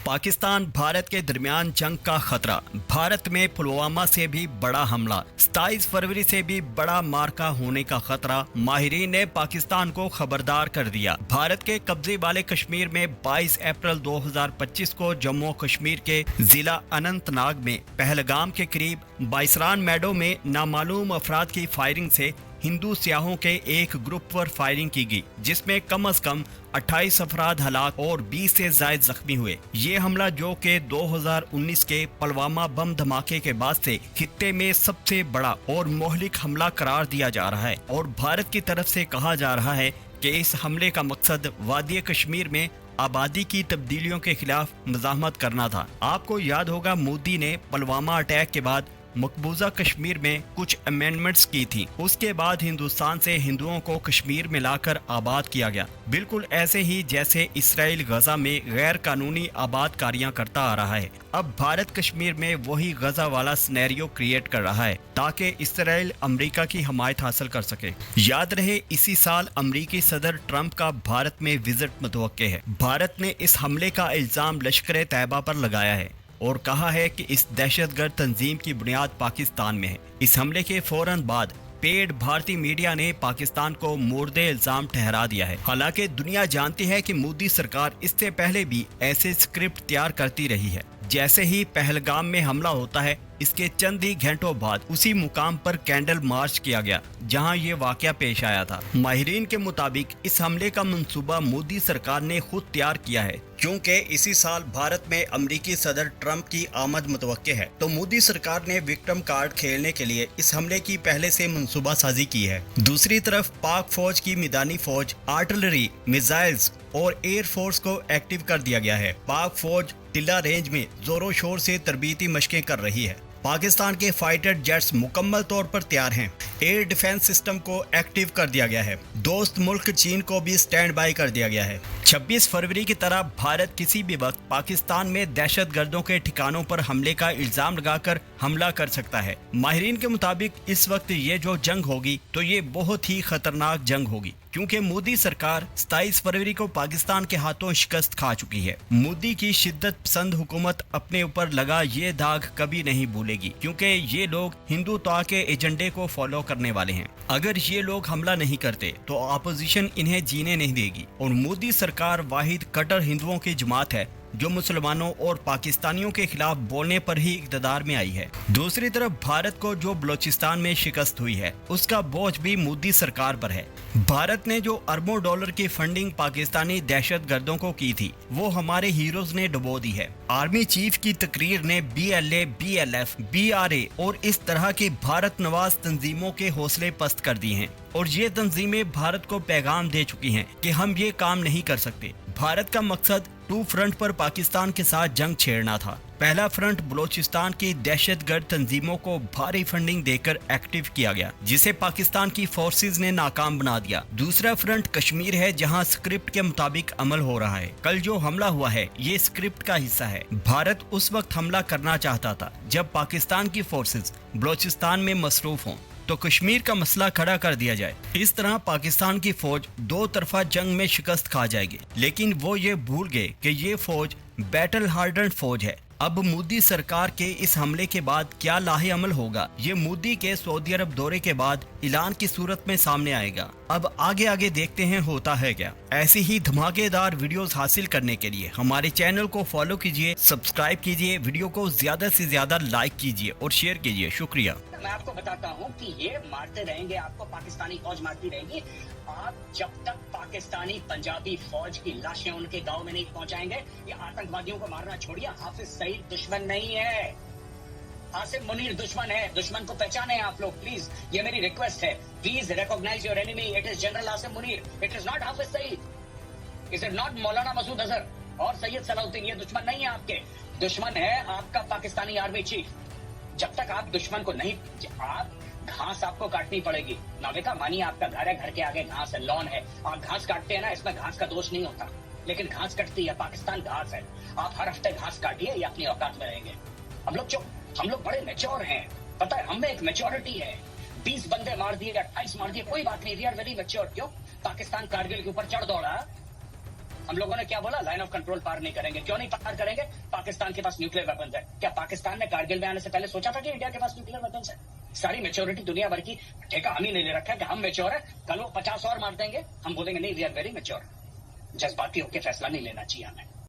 पाकिस्तान भारत के दरमियान जंग का खतरा। भारत में पुलवामा से भी बड़ा हमला, 27 फरवरी से भी बड़ा मार्का होने का खतरा। माहिरीन ने पाकिस्तान को खबरदार कर दिया। भारत के कब्जे वाले कश्मीर में 22 अप्रैल 2025 को जम्मू कश्मीर के जिला अनंतनाग में पहलगाम के करीब बाइसरान मैडो में नामालूम अफराद की फायरिंग से हिंदू सियाहों के एक ग्रुप पर फायरिंग की गई, जिसमें कम से कम 28 अफराद हलाक और 20 से ज्यादा जख्मी हुए। ये हमला जो कि 2019 के पुलवामा बम धमाके के बाद से खित्ते में सबसे बड़ा और मोहलिक हमला करार दिया जा रहा है और भारत की तरफ से कहा जा रहा है कि इस हमले का मकसद वादी कश्मीर में आबादी की तब्दीलियों के खिलाफ मज़ाहमत करना था। आपको याद होगा मोदी ने पुलवामा अटैक के बाद मकबूजा कश्मीर में कुछ अमेंडमेंट्स की थी। उसके बाद हिंदुस्तान से हिंदुओं को कश्मीर में लाकर आबाद किया गया, बिल्कुल ऐसे ही जैसे इसराइल गजा में गैर कानूनी आबादकारियां करता आ रहा है। अब भारत कश्मीर में वही गजा वाला सिनेरियो क्रिएट कर रहा है ताकि इसराइल अमेरिका की हमायत हासिल कर सके। याद रहे इसी साल अमेरिकी सदर ट्रंप का भारत में विजिट मुतवक्के है। भारत ने इस हमले का इल्जाम लश्कर तैयबा पर लगाया है और कहा है कि इस दहशतगर्द तंजीम की बुनियाद पाकिस्तान में है। इस हमले के फौरन बाद पेड भारतीय मीडिया ने पाकिस्तान को मुर्दे इल्जाम ठहरा दिया है। हालांकि दुनिया जानती है कि मोदी सरकार इससे पहले भी ऐसे स्क्रिप्ट तैयार करती रही है। जैसे ही पहलगाम में हमला होता है, इसके चंद ही घंटों बाद उसी मुकाम पर कैंडल मार्च किया गया जहां ये वाकया पेश आया था। माहिरीन के मुताबिक इस हमले का मंसूबा मोदी सरकार ने खुद तैयार किया है, क्योंकि इसी साल भारत में अमेरिकी सदर ट्रंप की आमद मुतवक्के है। तो मोदी सरकार ने विक्टिम कार्ड खेलने के लिए इस हमले की पहले से मंसूबा साजी की है। दूसरी तरफ पाक फौज की मैदानी फौज, आर्टिलरी, मिसाइल्स और एयर फोर्स को एक्टिव कर दिया गया है। पाक फौज टिल्ला रेंज में जोरों शोर से तरबीती मशकें कर रही है। पाकिस्तान के फाइटर जेट्स मुकम्मल तौर पर तैयार हैं। एयर डिफेंस सिस्टम को एक्टिव कर दिया गया है। दोस्त मुल्क चीन को भी स्टैंड बाय कर दिया गया है। 26 फरवरी की तरह भारत किसी भी वक्त पाकिस्तान में दहशतगर्दों के ठिकानों पर हमले का इल्जाम लगाकर हमला कर सकता है। माहिरीन के मुताबिक इस वक्त ये जो जंग होगी तो ये बहुत ही खतरनाक जंग होगी, क्योंकि मोदी सरकार 27 फरवरी को पाकिस्तान के हाथों शिकस्त खा चुकी है। मोदी की शिद्दत पसंद हुकूमत अपने ऊपर लगा ये दाग कभी नहीं भूलेगी, क्योंकि ये लोग हिंदुत्व के एजेंडे को फॉलो करने वाले हैं। अगर ये लोग हमला नहीं करते तो अपोजिशन इन्हें जीने नहीं देगी और मोदी सरकार वाहिद कट्टर हिंदुओं की जमात है जो मुसलमानों और पाकिस्तानियों के खिलाफ बोलने पर ही इक़्तिदार में आई है। दूसरी तरफ भारत को जो बलोचिस्तान में शिकस्त हुई है उसका बोझ भी मोदी सरकार पर है। भारत ने जो अरबों डॉलर की फंडिंग पाकिस्तानी दहशतगर्दों को की थी वो हमारे हीरोज ने डुबो दी है। आर्मी चीफ की तकरीर ने BLA, BLF, BRA और इस तरह की भारत नवाज तंजीमों के हौसले पस्त कर दिए हैं और ये तंजीमें भारत को पैगाम दे चुकी हैं कि हम ये काम नहीं कर सकते। भारत का मकसद 2 फ्रंट पर पाकिस्तान के साथ जंग छेड़ना था। पहला फ्रंट बलोचिस्तान की दहशतगर्द तंजीमों को भारी फंडिंग देकर एक्टिव किया गया, जिसे पाकिस्तान की फोर्सेज ने नाकाम बना दिया। दूसरा फ्रंट कश्मीर है, जहां स्क्रिप्ट के मुताबिक अमल हो रहा है। कल जो हमला हुआ है ये स्क्रिप्ट का हिस्सा है। भारत उस वक्त हमला करना चाहता था जब पाकिस्तान की फोर्सेज बलोचिस्तान में मसरूफ हों तो कश्मीर का मसला खड़ा कर दिया जाए। इस तरह पाकिस्तान की फौज दो तरफा जंग में शिकस्त खा जाएगी, लेकिन वो ये भूल गए कि ये फौज बैटल हार्डन फौज है। अब मोदी सरकार के इस हमले के बाद क्या लाहे अमल होगा, ये मोदी के सऊदी अरब दौरे के बाद ऐलान की सूरत में सामने आएगा। अब आगे आगे देखते हैं होता है क्या। ऐसी ही धमाकेदार वीडियोस हासिल करने के लिए हमारे चैनल को फॉलो कीजिए, सब्सक्राइब कीजिए, वीडियो को ज्यादा से ज्यादा लाइक कीजिए और शेयर कीजिए। शुक्रिया। मैं आपको बताता हूँ कि ये मारते रहेंगे, आपको पाकिस्तानी फौज मारती रहेगी। आप जब तक पाकिस्तानी पंजाबी फौज की लाशें उनके गांव में नहीं पहुंचाएंगे, ये आतंकवादियों को मारना छोड़िए। हाफिज सईद दुश्मन नहीं है, आसिम मुनीर दुश्मन है। दुश्मन को पहचाने आप लोग प्लीज, ये मेरी रिक्वेस्ट है। Please recognise your enemy. It is general Asim Munir, it is not Hafiz Saeed, it is not Maulana Masood Azhar और सैयद सलाउद्दीन। ये दुश्मन नहीं है आपके, दुश्मन है आपका पाकिस्तानी आर्मी चीफ। जब तक आप दुश्मन को नहीं, आप घास आपको काटनी पड़ेगी। नाविका मानिए आपका घर है, घर के आगे घास है, लॉन है, आप घास काटते हैं ना, इसमें घास का दोष नहीं होता, लेकिन घास कटती है। पाकिस्तान घास है, आप हर हफ्ते घास काटिए, ये अपनी औकात में रहेंगे। हम लोग चुप, हम लोग बड़े मैच्योर हैं, पता है हमें एक मैच्योरिटी है। 20 बंदे मार दिए, 28 मार दिए, कोई बात नहीं, वी आर वेरी मैच्योर। क्यों? पाकिस्तान कारगिल के ऊपर चढ़ दौड़ा, ہم لوگوں نے کیا بولا؟ لائن آف کنٹرول پار نہیں کریں گے. کیوں نہیں پار کریں گے؟ پاکستان کے پاس نیوکلیر ویپنز ہے. کیا پاکستان نے کارگل میں آنے سے پہلے سوچا تھا کہ انڈیا کے پاس نیوکلیر ویپنز ہے؟ ساری میچورٹی دنیا بھر کی ٹھیکہ ہم ہی نہیں لے رکھا ہے کہ ہم میچور ہیں. کل وہ 50 اور مار دیں گے, ہم بولیں گے نہیں وی آر ویری میچور. جذباتی ہو کے فیصلہ نہیں لینا چاہیے ہمیں.